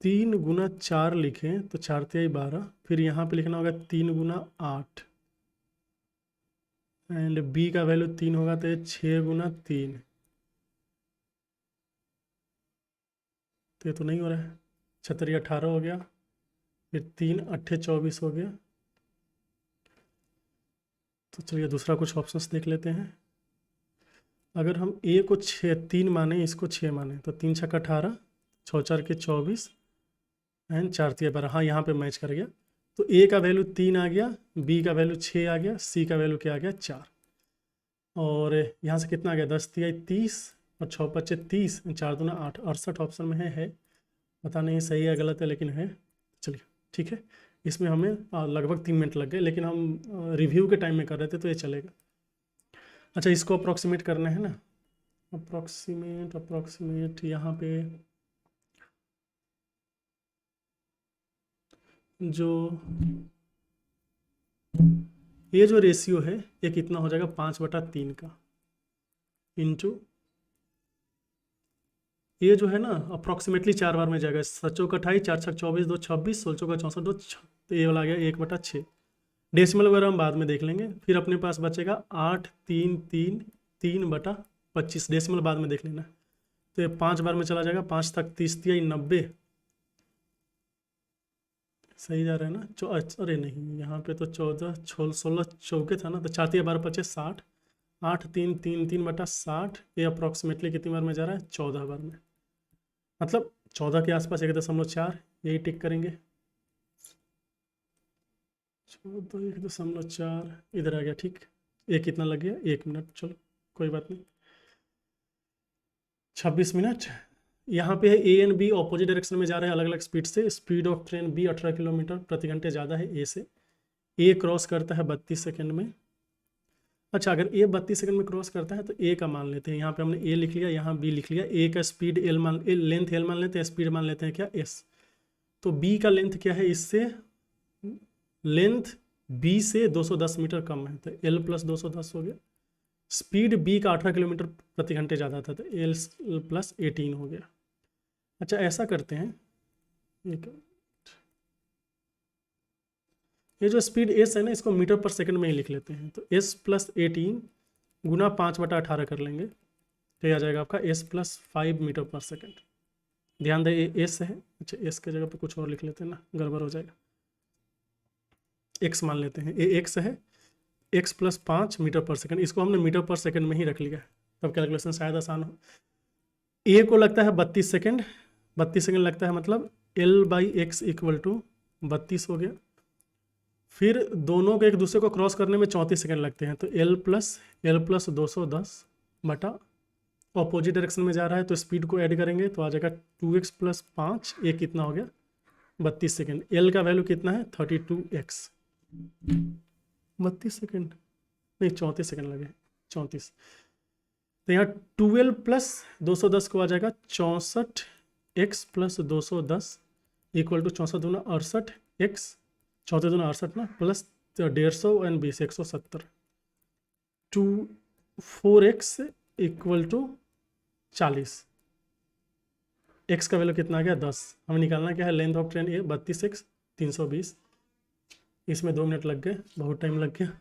3 गुना 4 लिखें तो 4 तिहाई 12, फिर यहाँ पे लिखना होगा 3 गुना 8 एंड B का वैल्यू 3 होगा तो 6 गुना 3, तो ये तो नहीं हो रहा है। 36 18 हो गया, फिर 3 8 24 हो गया। तो चलिए दूसरा कुछ ऑप्शंस देख लेते हैं। अगर हम A को 3 माने, इसको 6 माने, तो 3 छक्का 18, 6 4 के 24 एंड 4 तिहाई 12, हाँ यहाँ पे मैच कर गया। तो ए का वैल्यू 3 आ गया, बी का वैल्यू 6 आ गया, सी का वैल्यू क्या आ गया 4। और यहाँ से कितना आ गया 10 तिया 30 और 6 पच्चे 30, 4 दूना 8, 68 ऑप्शन में है। पता नहीं सही है गलत है लेकिन है। चलिए ठीक है, इसमें हमें लगभग 3 मिनट लग गए, लेकिन हम रिव्यू के टाइम में कर रहे थे तो ये चलेगा। अच्छा, इसको अप्रॉक्सीमेट करना है ना, अप्रॉक्सीमेट यहाँ पे जो ये जो रेशियो है ये कितना हो जाएगा 5/3 का, इंटू ये जो है ना अप्रॉक्सीमेटली 4 बार में जाएगा। 7 चौक 28, 4 छक 24, 2 26, 16 चौका 64, 2 तो ये वाला आ गया 1/6। डेसिमल वगैरह हम बाद में देख लेंगे। फिर अपने पास बचेगा 8 3 3 3/25, डेसिमल बाद में देख लेना। तो ये 5 बार में चला जाएगा, 5 तक 30 तिया 90, सही जा रहा है ना। अरे नहीं, यहाँ पे तो 14 16 चौके था ना, तो 4 तिया 12 25 60, 8 3 3 3/60। ये अप्रॉक्सीमेटली कितनी बार में जा रहा है 14 बार में, मतलब 14 के आसपास 1.4, यही टिक करेंगे। 14 1.4 इधर आ गया, ठीक। ये कितना लग गया 1 मिनट, चलो कोई बात नहीं, 26 मिनट। यहाँ पे है A and B opposite direction में जा रहे हैं अलग अलग स्पीड से। Speed of train B 18 kilometre प्रति घंटे ज़्यादा है ए से। ए क्रॉस करता है 32 सेकेंड में। अच्छा, अगर ए 32 सेकंड में क्रॉस करता है तो ए का मान लेते हैं। यहाँ पे हमने ए लिख लिया, यहाँ बी लिख लिया। ए का स्पीड लेंथ एल मान लेते हैं, स्पीड मान लेते हैं क्या एस। तो बी का लेंथ क्या है, इससे लेंथ बी से 210 मीटर कम है, तो एल प्लस 210 हो गया। स्पीड बी का 18 किलोमीटर प्रति घंटे ज़्यादा था, तो एल प्लस 18 हो गया। अच्छा, ऐसा करते हैं, एक ये जो स्पीड एस है ना, इसको मीटर पर सेकंड में ही लिख लेते हैं। तो एस प्लस 18 गुना 5/18 कर लेंगे, तो ये आ जाएगा आपका एस प्लस 5 मीटर पर सेकंड। ध्यान दें ये एस है। अच्छा, एस के जगह पे कुछ और लिख लेते हैं ना, गड़बड़ हो जाएगा। एक्स मान लेते हैं, ये एक्स है, एक्स प्लस 5 मीटर पर सेकंड। इसको हमने मीटर पर सेकंड में ही रख लिया, तब कैलकुलेशन शायद आसान हो। ए को लगता है 32 सेकंड, 32 सेकंड लगता है, मतलब l by x equal to 32 हो गया। फिर दोनों को एक दूसरे को क्रॉस करने में 34 सेकंड लगते हैं, तो एल प्लस 210 बटा ऑपोजिट डायरेक्शन में जा रहा है, तो स्पीड को ऐड करेंगे तो आ जाएगा 2x प्लस 5, ये कितना हो गया 32 सेकंड। एल का वैल्यू कितना है 32x। 32 सेकंड नहीं, 34 सेकंड लगे, 34। तो यहाँ 12 प्लस 210 को आ जाएगा 64x प्लस 210 इक्वल टू 64 दूना 68 x, 34 दूना 68 ना, plus 150 and 20 170। 4x equal to 40। x का वैल्यू कितना आ गया 10। हमें निकालना क्या है, लेंथ ऑफ ट्रेन ये 32x 320। इसमें 2 मिनट लग गए, बहुत टाइम लग गया।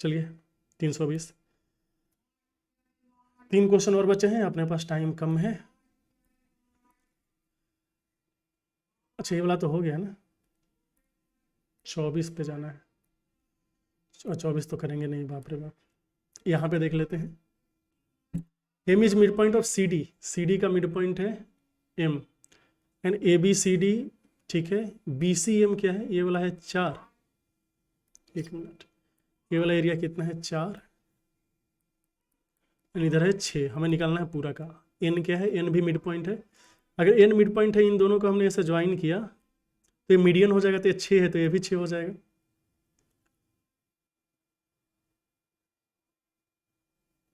चलिए 320। 3 क्वेश्चन और बचे हैं, अपने पास टाइम कम है। अच्छा, ये वाला तो हो गया ना, 24 पे जाना है। 24 तो करेंगे नहीं, बाप रे बाप। यहाँ पे देख लेते हैं, M is mid point of C D. C D का मिड पॉइंट है M, and A B C D, ठीक है। बी सी एम क्या है, ये वाला है 4। 1 मिनट, ये वाला एरिया कितना है 4, इधर है 6। हमें निकालना है पूरा का। एन क्या है, एन भी मिड पॉइंट है। अगर एन मिड पॉइंट है, इन दोनों को हमने ऐसे ज्वाइन किया तो ये मीडियन हो जाएगा, तो ये 6 है, तो ये भी 6 हो जाएगा।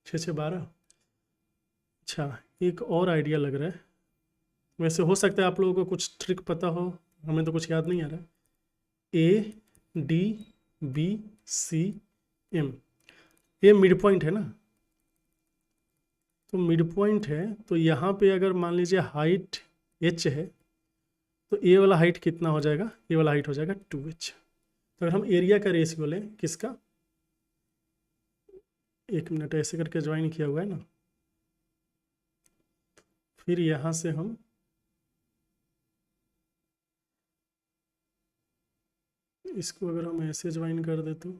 6 6 12। अच्छा, एक और आइडिया लग रहा है, वैसे हो सकता है आप लोगों को कुछ ट्रिक पता हो, हमें तो कुछ याद नहीं आ रहा है। A D B C M, ये मिड पॉइंट है ना, तो मिड पॉइंट है, तो यहाँ पे अगर मान लीजिए हाइट h है, तो ए वाला हाइट कितना हो जाएगा, ए वाला हाइट हो जाएगा 2h। तो अगर हम एरिया का रेशियो लें किसका, 1 मिनट, ऐसे करके ज्वाइन किया हुआ है ना, फिर यहाँ से हम इसको अगर हम ऐसे ज्वाइन कर दे तो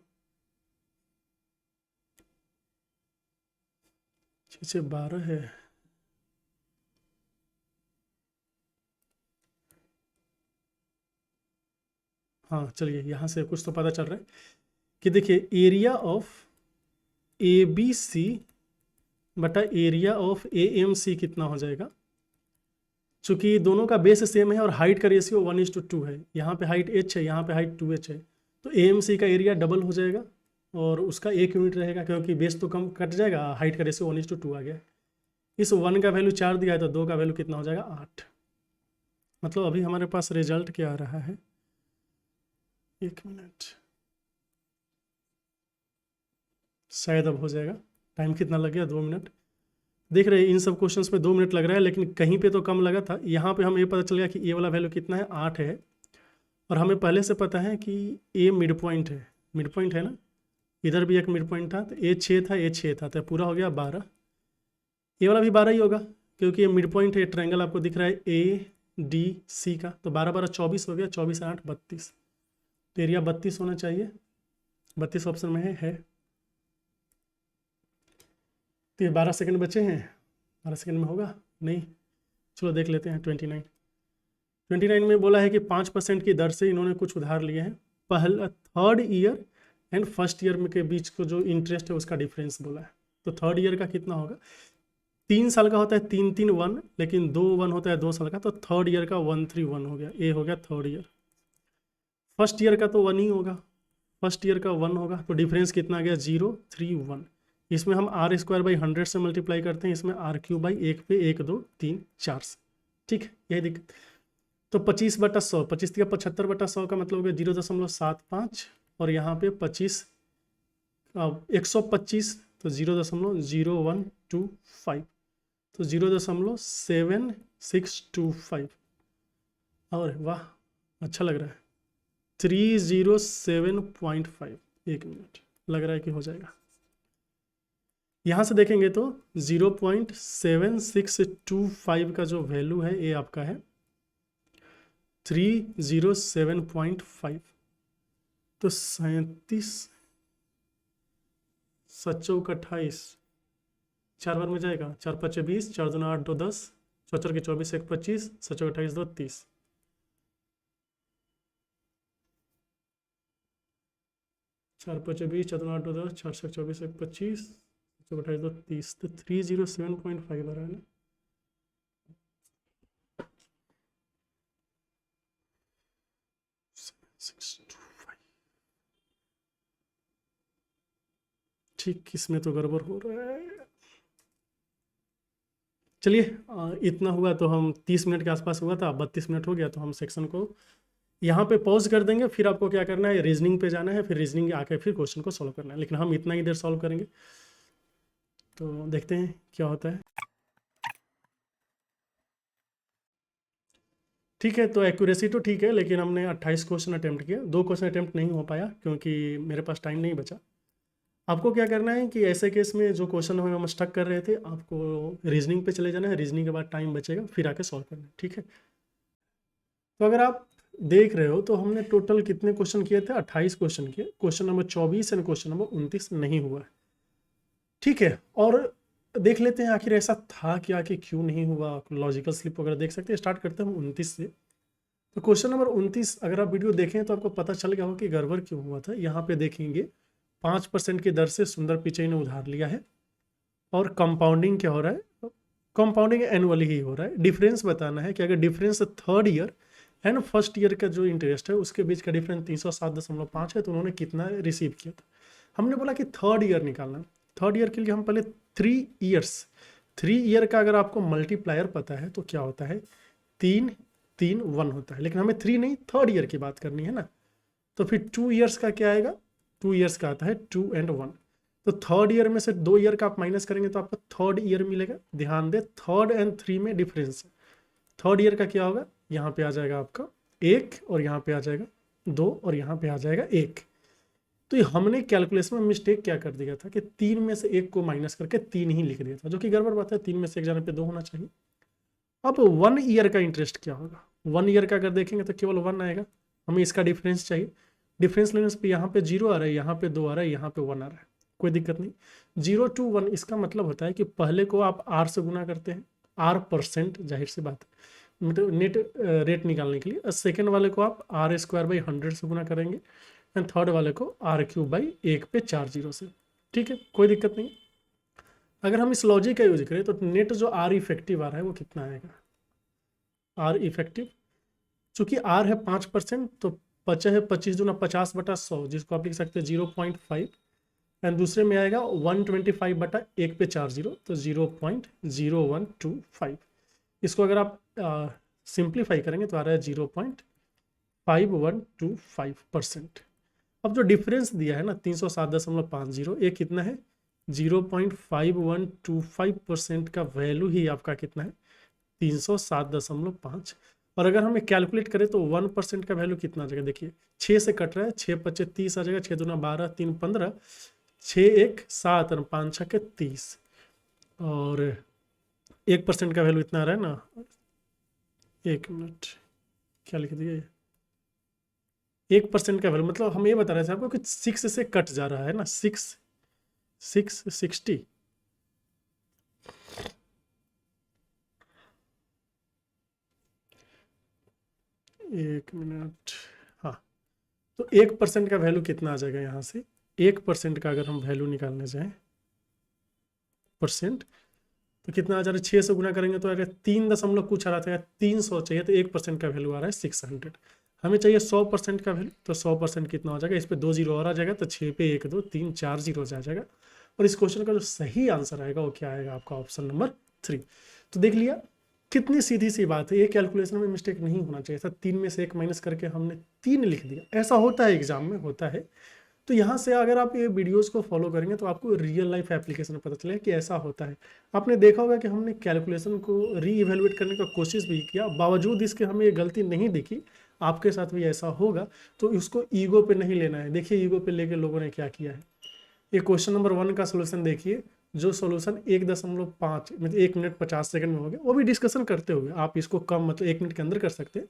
6 6 12 है। हाँ चलिए, यहाँ से कुछ तो पता चल रहा है कि देखिए एरिया ऑफ ABC बटा एरिया ऑफ AMC कितना हो जाएगा। चूंकि दोनों का बेस सेम है और हाइट का रेशियो 1:2 है, यहाँ पे हाइट h है, यहाँ पे हाइट 2h है, तो AMC का एरिया डबल हो जाएगा और उसका 1 यूनिट रहेगा, क्योंकि बेस तो कम कट जाएगा, हाइट का रेशियो 1:2 आ गया। इस 1 का वैल्यू 4 दिया है तो 2 का वैल्यू कितना हो जाएगा 8। मतलब अभी हमारे पास रिजल्ट क्या आ रहा है, 1 मिनट, शायद अब हो जाएगा। टाइम कितना लग गया, 2 मिनट। देख रहे हैं इन सब क्वेश्चंस पे 2 मिनट लग रहा है, लेकिन कहीं पे तो कम लगा था। यहाँ पे हमें ये पता चल गया कि ए वाला वैल्यू कितना है, 8 है, और हमें पहले से पता है कि ए मिड पॉइंट है, मिड पॉइंट है ना, इधर भी एक मिड पॉइंट था, तो ए 6 था, ए 6 था, तो पूरा हो गया 12। ए वाला भी 12 ही होगा, क्योंकि ये मिड पॉइंट है, ट्रायंगल आपको दिख रहा है ADC का, तो 12 12 24 हो गया, 24 8 32, तो एरिया 32 होना चाहिए, 32 ऑप्शन में है। तो ये 12 सेकंड बचे हैं, 12 सेकंड में होगा नहीं, चलो देख लेते हैं। 29 में बोला है कि 5% की दर से इन्होंने कुछ उधार लिए हैं, पहला 3rd year and first year में के बीच को जो इंटरेस्ट है उसका डिफरेंस बोला है। तो 3rd ईयर का कितना होगा, 3 साल का होता है 3 3 1, लेकिन 2 1 होता है 2 साल का, तो 3rd ईयर का 1 3 1 हो गया, ए हो गया 3rd ईयर। फर्स्ट ईयर का तो 1 ही होगा, फर्स्ट ईयर का 1 होगा, तो डिफरेंस कितना आ गया 0 3 1। इसमें हम r² / 100 से मल्टीप्लाई करते हैं, इसमें r³ / 1 पे 1 2 3 4 से, ठीक है, यही दिक्कत। तो 25/100, 25 या 75/100 का मतलब हो गया 0.75, और यहाँ पे 25 125, तो 0.0125, तो 0.7625। और वाह अच्छा लग रहा है, 307.5, 1 मिनट लग रहा है कि हो जाएगा। यहाँ से देखेंगे तो 0.7625 का जो वैल्यू है ये आपका है 307.5, तो 37 7 28, 4 बार में जाएगा, 4 5 20, 4 2 8 2 10, 4 4 24, 1 25, 7 28 2 30, 4 5 20, 4 2 8 2 10, 4 6 24, 1 25, 28 2 30, तो 307.5 आ रहा है ना। ठीक, इसमें तो गड़बड़ हो रहा है। चलिए इतना हुआ, तो हम 30 मिनट के आसपास हुआ था, 32 मिनट हो गया, तो हम सेक्शन को यहाँ पे पॉज कर देंगे। फिर आपको क्या करना है, रीजनिंग पे जाना है, फिर रीजनिंग आके फिर क्वेश्चन को सॉल्व करना है, लेकिन हम इतना ही देर सॉल्व करेंगे, तो देखते हैं क्या होता है। ठीक है, तो एक्यूरेसी तो ठीक है, लेकिन हमने 28 क्वेश्चन अटैम्प्ट किया, 2 क्वेश्चन अटैम्प्ट नहीं हो पाया क्योंकि मेरे पास टाइम नहीं बचा। आपको क्या करना है कि ऐसे केस में जो क्वेश्चन हमें हम स्टक कर रहे थे, आपको रीजनिंग पे चले जाना है, रीजनिंग के बाद टाइम बचेगा, फिर आके सॉल्व करना है, ठीक है। तो अगर आप देख रहे हो तो हमने टोटल कितने क्वेश्चन किए थे, 28 क्वेश्चन किए, question number 24 and question number 29 नहीं हुआ है, ठीक है। और देख लेते हैं आखिर ऐसा था क्या कि क्यों नहीं हुआ, लॉजिकल स्लिप वगैरह देख सकते हैं। स्टार्ट करते हैं 29 से। तो क्वेश्चन नंबर 29 अगर आप वीडियो देखें तो आपको पता चल गया हो कि गड़बड़ क्यों हुआ था। यहाँ पे देखेंगे 5% की दर से सुंदर पिचई ने उधार लिया है, और कंपाउंडिंग क्या हो रहा है, कंपाउंडिंग एनुअली ही हो रहा है। डिफरेंस बताना है कि अगर difference 3rd year and first year का जो इंटरेस्ट है उसके बीच का डिफरेंस 307.5 है, तो उन्होंने कितना रिसीव किया था। हमने बोला कि 3rd ईयर निकालना। 3rd ईयर के लिए हम पहले 3 ईयर का अगर आपको मल्टीप्लायर पता है तो क्या होता है, 3 3 1 होता है, लेकिन हमें 3 नहीं 3rd ईयर की बात करनी है ना। तो फिर 2 ईयर्स का क्या आएगा, 2 ईयर्स का आता है 2 and 1, तो 3rd ईयर में से 2 ईयर का आप माइनस करेंगे तो आपको 3rd ईयर मिलेगा। ध्यान दे 3rd and 3 में डिफरेंस है। 3rd ईयर का क्या होगा, यहाँ पे आ जाएगा आपका 1, और यहाँ पे आ जाएगा 2, और यहाँ पे आ जाएगा 1। तो ये हमने कैलकुलेशन में मिस्टेक क्या कर दिया था कि 3 में से 1 को माइनस करके 3 ही लिख दिया था, जो कि गड़बड़ बात है। 3 में से 1 जाने पे 2 होना चाहिए। अब 1 ईयर का इंटरेस्ट क्या होगा, 1 ईयर का अगर देखेंगे तो केवल 1 आएगा, हमें इसका डिफरेंस चाहिए। डिफरेंस लेने से यहाँ पे 0 आ रहा है, यहाँ पे 2 आ रहा है, यहाँ पे 1 आ रहा है, कोई दिक्कत नहीं। 0 to 1 इसका मतलब होता है कि पहले को आप r से गुना करते हैं, r%, जाहिर सी बात है, मतलब नेट रेट निकालने के लिए। सेकेंड वाले को आप आर स्क्वायर बाई 100 से गुना करेंगे एंड थर्ड वाले को आर क्यूब बाई 1 पे 4 जीरो से। ठीक है, कोई दिक्कत नहीं। अगर हम इस लॉजिक का यूज करें तो नेट जो आर इफेक्टिव आ रहा है वो कितना आएगा, आर इफेक्टिव चूंकि आर है 5% तो बचा है 25 दूना 50/100 जिसको आप लिख सकते हैं 0.5 एंड दूसरे में आएगा 125/1 पे 4 जीरो तो 0.0125। इसको अगर आप सिंप्लीफाई करेंगे तो आ रहा है 0.5125%। अब जो डिफरेंस दिया है ना 307.50 ये कितना है 0.5125% का वैल्यू ही आपका कितना है 307.5। और अगर हमें कैलकुलेट करें तो 1% का वैल्यू कितना आ जाएगा, देखिए 6 से कट रहा है, 6 पच्चे 30 आ जाएगा, 6 दूना 12, 3 15, 6 1 7 और 5 6 30 और 1% का वैल्यू इतना आ रहा है ना, 1 मिनट क्या लिख दिया, 1% का वैल्यू मतलब हम ये बता रहे थे आपको कि 6 से कट जा रहा है ना, 660 1 मिनट, हाँ तो 1% का वैल्यू कितना आ जाएगा यहाँ से, 1% का अगर हम वैल्यू निकालने जाएं परसेंट तो कितना आ जा रहा है, 6 से गुना करेंगे तो अगर 3 दशमलव कुछ आ रहा था 300 चाहिए तो 1% का वैल्यू आ रहा है 600। हमें चाहिए 100% का वैल्यू तो 100% कितना हो जाएगा, इस पर 2 जीरो और आ जाएगा तो 6 पे 1 2 3 4 जीरो आ जाएगा। और इस क्वेश्चन का जो सही आंसर आएगा वो क्या आएगा आपका ऑप्शन नंबर 3। तो देख लिया कितनी सीधी सी बात है, ये कैलकुलेशन में मिस्टेक नहीं होना चाहिए था, 3 में से 1 माइनस करके हमने 3 लिख दिया, ऐसा होता है एग्जाम में होता है। तो यहाँ से अगर आप ये वीडियोस को फॉलो करेंगे तो आपको रियल लाइफ एप्लीकेशन में पता चलेगा कि ऐसा होता है। आपने देखा होगा कि हमने कैलकुलेशन को री इवेलुएट करने का कोशिश भी किया, बावजूद इसके हमें ये गलती नहीं दिखी, आपके साथ भी ऐसा होगा तो उसको ईगो पे नहीं लेना है। देखिए ईगो पे लेके लोगों ने क्या किया है, ये क्वेश्चन नंबर 1 का सोल्यूशन देखिए, जो सोल्यूशन 1.5 मतलब 1 मिनट 50 सेकंड में हो गया, वो भी डिस्कशन करते हुए आप इसको कम मतलब 1 मिनट के अंदर कर सकते हैं।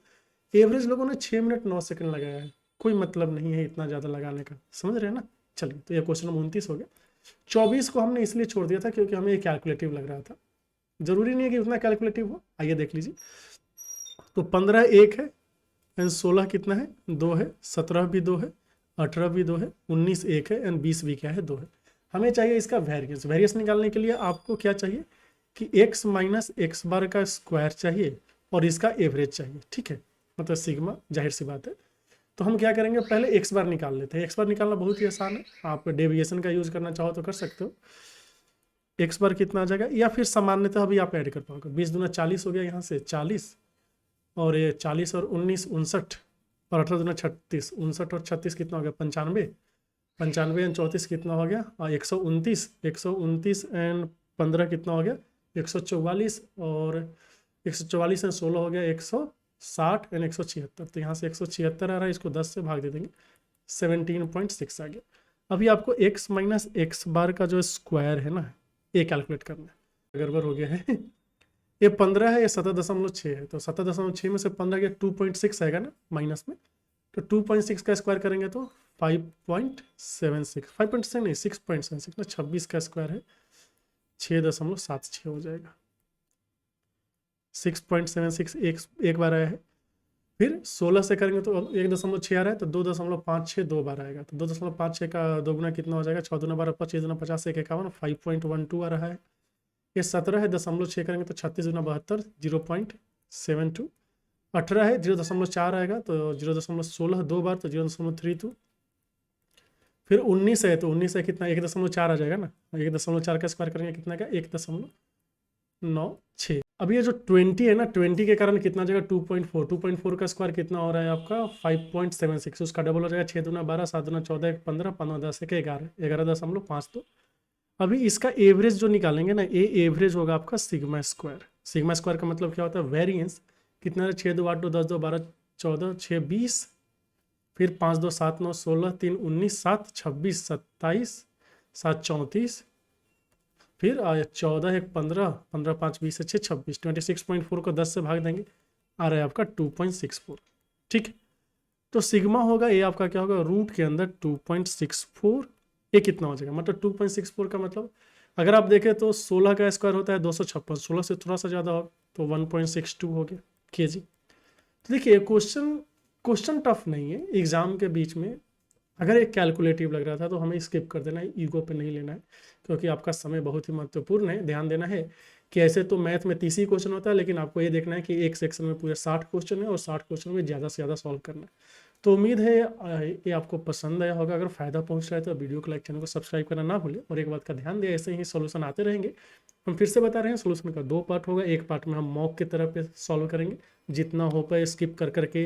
एवरेज लोगों ने 6 मिनट 9 सेकंड लगाया है, कोई मतलब नहीं है इतना ज़्यादा लगाने का, समझ रहे हैं ना। चलिए तो ये क्वेश्चन नंबर 29 हो गया। 24 को हमने इसलिए छोड़ दिया था क्योंकि हमें ये कैलकुलेटिव लग रहा था, जरूरी नहीं है कि उतना कैलकुलेटिव हो। आइए देख लीजिए, तो 15 1 है एंड 16 कितना है 2 है, 17 भी 2 है, 18 भी 2 है, 19 1 है एंड 20 भी क्या है 2 है। हमें चाहिए इसका वेरिएंस, वेरिएंस निकालने के लिए आपको क्या चाहिए कि x माइनस एक्स बार का स्क्वायर चाहिए और इसका एवरेज चाहिए, ठीक है, मतलब सिग्मा, जाहिर सी बात है। तो हम क्या करेंगे, पहले एक्स बार निकाल लेते हैं। एक्स बार निकालना बहुत ही आसान है, आप डेविएशन का यूज करना चाहो तो कर सकते हो। एक्स बार कितना आ जाएगा, या फिर सामान्यतः अभी आप ऐड कर पाओगे, 20 दूना 40 हो गया, यहाँ से 40 और ये 40 और 19 59 और 18 दूना 36, 59 और 36 कितना हो गया 95, 95 एंड 34 कितना हो गया 129, 129 एंड 15 कितना हो गया 144 और 144 एंड 16 हो गया 160 एंड 176। तो यहाँ से 176 आ रहा है, इसको 10 से भाग दे देंगे 17.6 आ गया। अभी आपको x माइनस एक्स बार का जो स्क्वायर है ना ये कैलकुलेट करना है, गड़बड़ हो गया है ये 15 है, ये 17.6 है, तो 17.6 में से 15 गया 2.6 आएगा ना माइनस में, तो 2.6 का स्क्वायर करेंगे तो 5.76, 5.6 नहीं 6.76 ना, 26 का स्क्वायर है 6.76 हो जाएगा, 6.76 एक बार आया है। फिर 16 से करेंगे तो 1.6 आ रहा है, तो 2.56 2 बार आएगा, तो 2.56 का दोगुना कितना हो जाएगा 6 दूना 12 25 दूना 50 1 51, 5.12 आ रहा है। ये 17 है 0.6 करेंगे तो 36 दूना 72 0.72, 18 है 0.4 आएगा तो 0.16 2 बार तो 0.32, फिर 19 है तो 19 है कितना 1.4 आ जाएगा ना, 1.4 का स्क्वायर करेंगे कितना का 1.96। अब ये जो 20 है ना 20 के कारण कितना आ जाएगा 2.4, 2.4 का स्क्वायर कितना हो रहा है आपका 5.76, उसका डबल हो जाएगा 6 दूना 12 7 दूना 14 15 15 10 1 11 11.52। अभी इसका एवरेज जो निकालेंगे ना, ये एवरेज होगा आपका सिग्मा स्क्वायर। सिग्मा स्क्वायर का मतलब क्या होता है, वेरिएंस कितना है 6 2 8 2 10 2 12 14 6 20, फिर 5 2 7 9 16 3 19 7 26 27 7 34, फिर 14 1 15 15 5 20 6 26, 26.4 को 10 से भाग देंगे आ रहा है आपका 2.64, ठीक है। तो सिग्मा होगा ये आपका क्या होगा रूट के अंदर 2.64, ये कितना हो जाएगा मतलब 2.64 का मतलब अगर आप देखें तो 16 का स्क्वायर होता है 256, 16 से थोड़ा सा ज़्यादा हो तो 1.62 हो गया, किए जी। तो देखिए क्वेश्चन टफ नहीं है। एग्जाम के बीच में अगर एक कैलकुलेटिव लग रहा था तो हमें स्किप कर देना है, ईगो पे नहीं लेना है, क्योंकि आपका समय बहुत ही महत्वपूर्ण है। ध्यान देना है कि ऐसे तो मैथ में 30 ही क्वेश्चन होता है, लेकिन आपको ये देखना है कि एक सेक्शन में पूरे 60 क्वेश्चन है और 60 क्वेश्चन में ज़्यादा से ज़्यादा सॉल्व करना है। तो उम्मीद है ये आपको पसंद आया होगा। अगर फ़ायदा पहुंच रहा है तो वीडियो को लाइक, चैनल को सब्सक्राइब करना ना भूलें। और एक बात का ध्यान दें, ऐसे ही सोल्यूशन आते रहेंगे। हम फिर से बता रहे हैं, सोल्यूशन का 2 पार्ट होगा। एक पार्ट में हम मॉक की तरफ पे सॉल्व करेंगे, जितना हो पाए स्किप कर करके,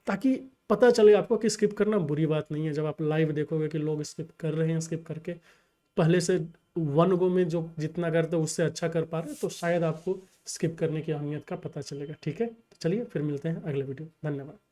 ताकि पता चले आपको कि स्किप करना बुरी बात नहीं है। जब आप लाइव देखोगे कि लोग स्किप कर रहे हैं, स्किप करके पहले से वन गो में जो जितना करते उससे अच्छा कर पा रहे हैं, तो शायद आपको स्किप करने की अहमियत का पता चलेगा। ठीक है, तो चलिए फिर मिलते हैं अगले वीडियो। धन्यवाद।